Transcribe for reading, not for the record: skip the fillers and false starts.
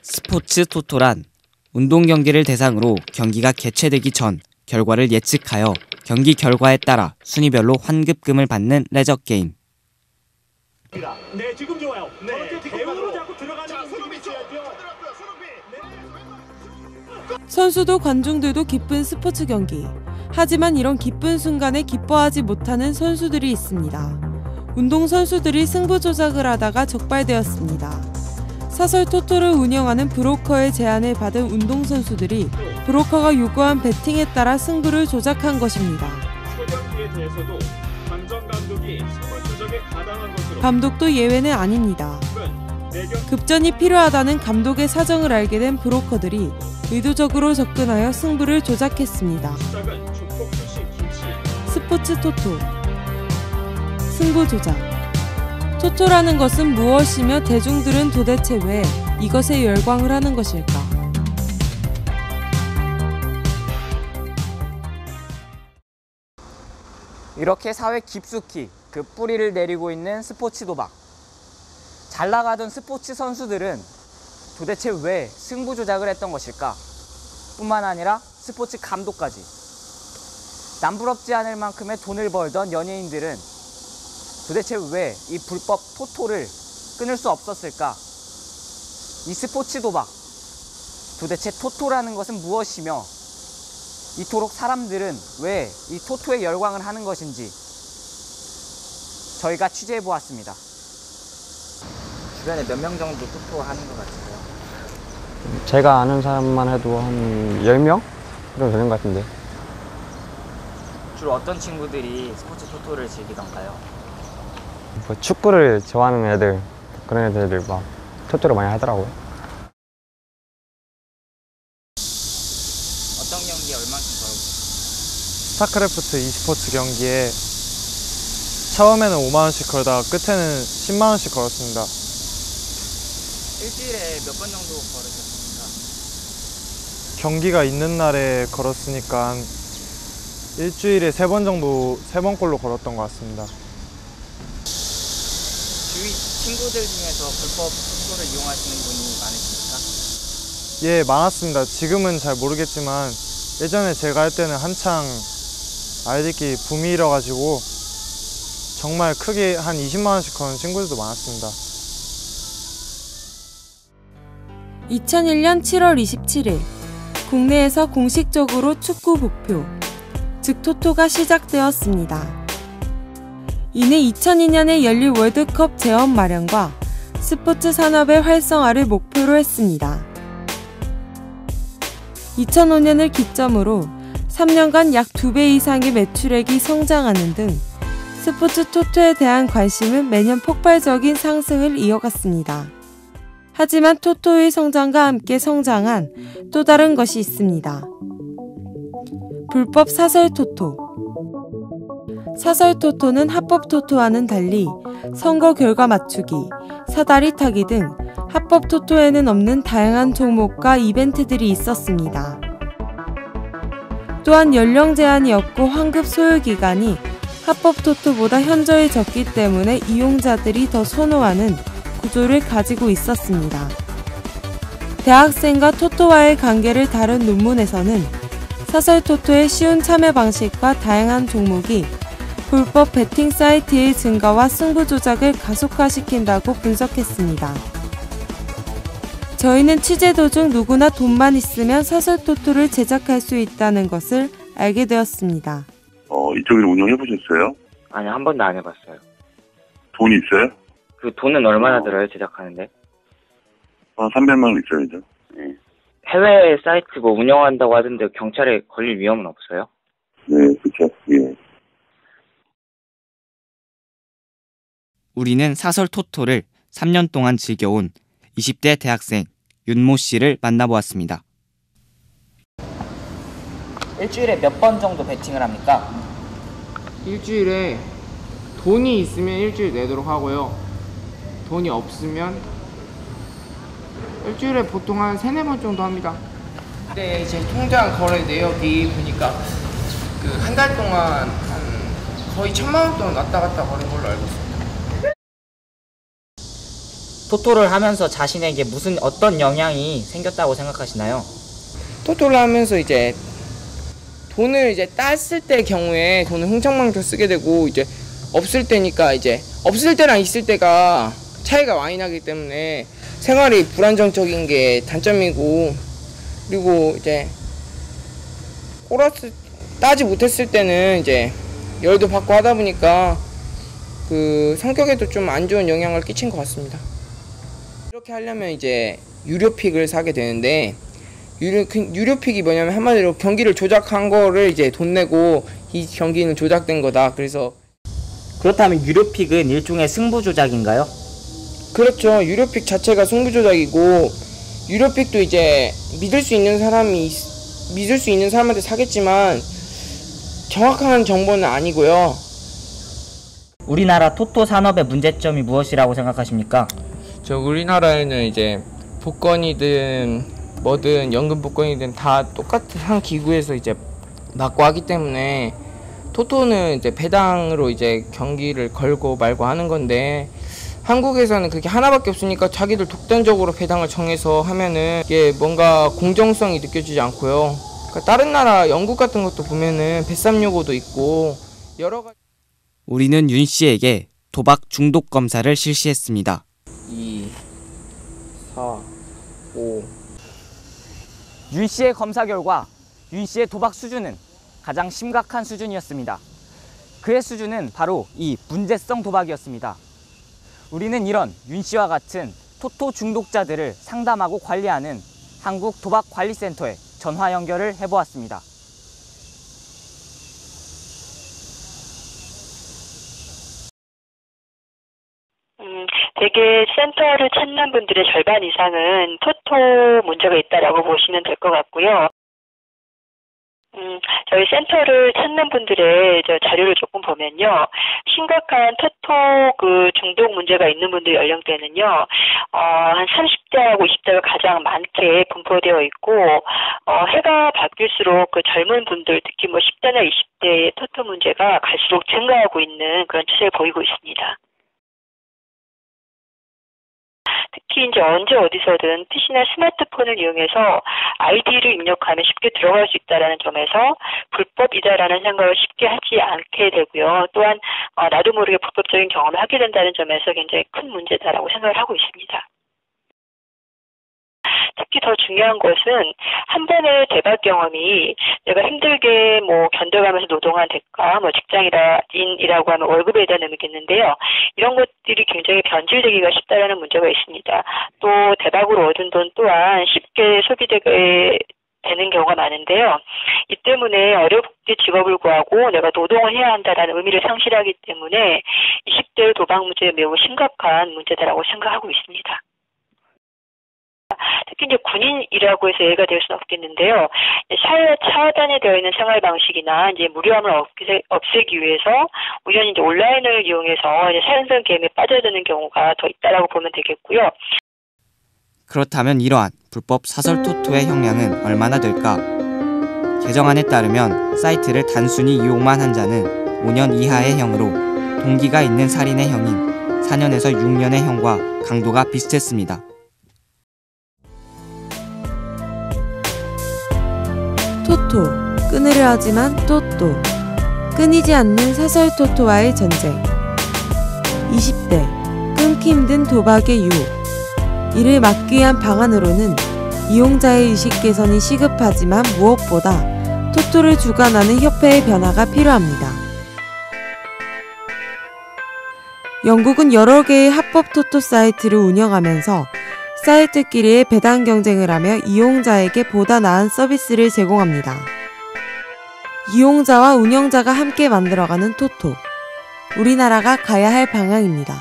스포츠 토토란 운동 경기를 대상으로 경기가 개최되기 전 결과를 예측하여 경기 결과에 따라 순위별로 환급금을 받는 레저 게임. 네, 지금 좋아요. 네, 대우로 자꾸 들어가는 움직임이죠. 선수도 관중들도 기쁜 스포츠 경기. 하지만 이런 기쁜 순간에 기뻐하지 못하는 선수들이 있습니다. 운동선수들이 승부 조작을 하다가 적발되었습니다. 사설 토토를 운영하는 브로커의 제안을 받은 운동선수들이 브로커가 요구한 베팅에 따라 승부를 조작한 것입니다. 초경기에 대해서도 강정 감독이 승부 조작에 가담한 것으로 감독도 예외는 아닙니다. 급전이 필요하다는 감독의 사정을 알게 된 브로커들이 의도적으로 접근하여 승부를 조작했습니다. 스포츠 토토, 승부 조작. 토토라는 것은 무엇이며 대중들은 도대체 왜 이것에 열광을 하는 것일까? 이렇게 사회 깊숙이 그 뿌리를 내리고 있는 스포츠 도박. 잘 나가던 스포츠 선수들은 도대체 왜 승부 조작을 했던 것일까? 뿐만 아니라 스포츠 감독까지. 남부럽지 않을 만큼의 돈을 벌던 연예인들은 도대체 왜 이 불법 토토를 끊을 수 없었을까? 이 스포츠 도박, 도대체 토토라는 것은 무엇이며 이토록 사람들은 왜 이 토토에 열광을 하는 것인지 저희가 취재해 보았습니다. 주변에 몇 명 정도 토토 하는 것 같아요? 제가 아는 사람만 해도 한 10명 정도 되는 것 같은데. 주로 어떤 친구들이 스포츠 토토를 즐기던가요? 뭐 축구를 좋아하는 애들, 그런 애들 막 토토를 많이 하더라고요. 어떤 경기에 얼마큼 걸어보셨어요? 스타크래프트 e스포츠 경기에 처음에는 5만 원씩 걸다가 끝에는 10만 원씩 걸었습니다. 일주일에 몇 번 정도 걸으셨습니까? 경기가 있는 날에 걸었으니까 한 일주일에 3번 정도, 3번꼴로 걸었던 것 같습니다. 주위 친구들 중에서 불법 토토를 이용하시는 분이 많으십니까? 예, 많았습니다. 지금은 잘 모르겠지만 예전에 제가 할 때는 한창 아이들끼리 붐이 일어가지고 정말 크게 한 20만 원씩 거는 친구들도 많았습니다. 2001년 7월 27일 국내에서 공식적으로 축구 복표, 즉 토토가 시작되었습니다. 이는 2002년에 열릴 월드컵 재원 마련과 스포츠 산업의 활성화를 목표로 했습니다. 2005년을 기점으로 3년간 약 2배 이상의 매출액이 성장하는 등 스포츠 토토에 대한 관심은 매년 폭발적인 상승을 이어갔습니다. 하지만 토토의 성장과 함께 성장한 또 다른 것이 있습니다. 불법 사설 토토. 사설 토토는 합법 토토와는 달리 선거 결과 맞추기, 사다리 타기 등 합법 토토에는 없는 다양한 종목과 이벤트들이 있었습니다. 또한 연령 제한이 없고 환급 소요 기간이 합법 토토보다 현저히 적기 때문에 이용자들이 더 선호하는 구조를 가지고 있었습니다. 대학생과 토토와의 관계를 다룬 논문에서는 사설 토토의 쉬운 참여 방식과 다양한 종목이 불법 베팅 사이트의 증가와 승부 조작을 가속화시킨다고 분석했습니다. 저희는 취재 도중 누구나 돈만 있으면 사설 토토를 제작할 수 있다는 것을 알게 되었습니다. 이쪽을 운영해 보셨어요? 아니, 한 번도 안 해봤어요. 돈 있어요? 그 돈은 얼마나 들어요, 제작하는데? 300만 원 있어야죠. 네. 해외 사이트 뭐 운영한다고 하던데 경찰에 걸릴 위험은 없어요? 네, 그렇죠. 예. 우리는 사설 토토를 3년 동안 즐겨온 20대 대학생 윤모 씨를 만나보았습니다. 일주일에 몇 번 정도 베팅을 합니까? 일주일에 돈이 있으면 일주일 내도록 하고요. 돈이 없으면 일주일에 보통 한 3-4번 정도 합니다. 근데 제 통장 거래 내역이 보니까 그 한 달 동안 한 거의 1,000만 원 동안 왔다 갔다 거는 걸로 알고 있습니다. 토토를 하면서 자신에게 어떤 영향이 생겼다고 생각하시나요? 토토를 하면서 이제 돈을 이제 땄을 때 경우에 돈을 흥청망청 쓰게 되고, 이제 없을 때니까 이제 없을 때랑 있을 때가 차이가 많이 나기 때문에 생활이 불안정적인 게 단점이고, 그리고 이제 따지 못했을 때는 이제 열도 받고 하다 보니까 그 성격에도 좀 안 좋은 영향을 끼친 것 같습니다. 이렇게 하려면 이제 유료픽을 사게 되는데, 유료픽이 뭐냐면 한마디로 경기를 조작한 거를 이제 돈 내고 이 경기는 조작된 거다. 그래서 그렇다면 유료픽은 일종의 승부 조작인가요? 그렇죠. 유료픽 자체가 승부 조작이고, 유료픽도 이제 믿을 수 있는 사람한테 사겠지만 정확한 정보는 아니고요. 우리나라 토토 산업의 문제점이 무엇이라고 생각하십니까? 우리나라에는 이제 복권이든 뭐든 연금 복권이든 다 똑같은 기구에서 이제 맞고 하기 때문에, 토토는 이제 배당으로 이제 경기를 걸고 말고 하는 건데, 한국에서는 그게 하나밖에 없으니까 자기들 독단적으로 배당을 정해서 하면은 이게 뭔가 공정성이 느껴지지 않고요. 그러니까 다른 나라 영국 같은 것도 보면은 뱃삼 요구도 있고 여러 가지. 우리는 윤 씨에게 도박 중독 검사를 실시했습니다. 2, 4, 5. 윤 씨의 검사 결과 윤 씨의 도박 수준은 가장 심각한 수준이었습니다. 그의 수준은 바로 이 문제성 도박이었습니다. 우리는 이런 윤 씨와 같은 토토 중독자들을 상담하고 관리하는 한국도박관리센터에 전화 연결을 해보았습니다. 대개 센터를 찾는 분들의 절반 이상은 토토 문제가 있다라고 보시면 될 것 같고요. 저희 센터를 찾는 분들의 자료를 조금 보면요, 심각한 토토 중독 문제가 있는 분들 연령대는요, 한 30대하고 20대가 가장 많게 분포되어 있고, 해가 바뀔수록 그 젊은 분들, 특히 10대나 20대의 토토 문제가 갈수록 증가하고 있는 그런 추세를 보이고 있습니다. 특히 이제 언제 어디서든 PC나 스마트폰을 이용해서 아이디를 입력하면 쉽게 들어갈 수 있다는 점에서 불법이다라는 생각을 쉽게 하지 않게 되고요. 또한 나도 모르게 불법적인 경험을 하게 된다는 점에서 굉장히 큰 문제다라고 생각을 하고 있습니다. 특히 더 중요한 것은 한 번의 대박 경험이 내가 힘들게 견뎌가면서 노동한 대가, 직장인이라고 하면 월급에 대한 의미겠는데요. 이런 것들이 굉장히 변질되기가 쉽다라는 문제가 있습니다. 또 대박으로 얻은 돈 또한 쉽게 소비되게 되는 경우가 많은데요. 이 때문에 어렵게 직업을 구하고 내가 노동을 해야 한다라는 의미를 상실하기 때문에 20대의 도박 문제는 매우 심각한 문제다라고 생각하고 있습니다. 특히 이제 군인이라고 해서 예가 될 수는 없겠는데요. 사회와 차단이 되어 있는 생활 방식이나 이제 무료함을 없애기 위해서 우연히 이제 온라인을 이용해서 사연성 게임에 빠져드는 경우가 더 있다라고 보면 되겠고요. 그렇다면 이러한 불법 사설 토토의 형량은 얼마나 될까? 개정안에 따르면 사이트를 단순히 이용만 한 자는 5년 이하의 형으로 동기가 있는 살인의 형인 4년에서 6년의 형과 강도가 비슷했습니다. 토토, 끊으려 하지만 또 끊이지 않는 사설 토토와의 전쟁. 20대, 끊기 힘든 도박의 유혹. 이를 막기 위한 방안으로는 이용자의 의식 개선이 시급하지만 무엇보다 토토를 주관하는 협회의 변화가 필요합니다. 영국은 여러 개의 합법 토토 사이트를 운영하면서 사이트끼리의 배당 경쟁을 하며 이용자에게 보다 나은 서비스를 제공합니다. 이용자와 운영자가 함께 만들어가는 토토. 우리나라가 가야 할 방향입니다.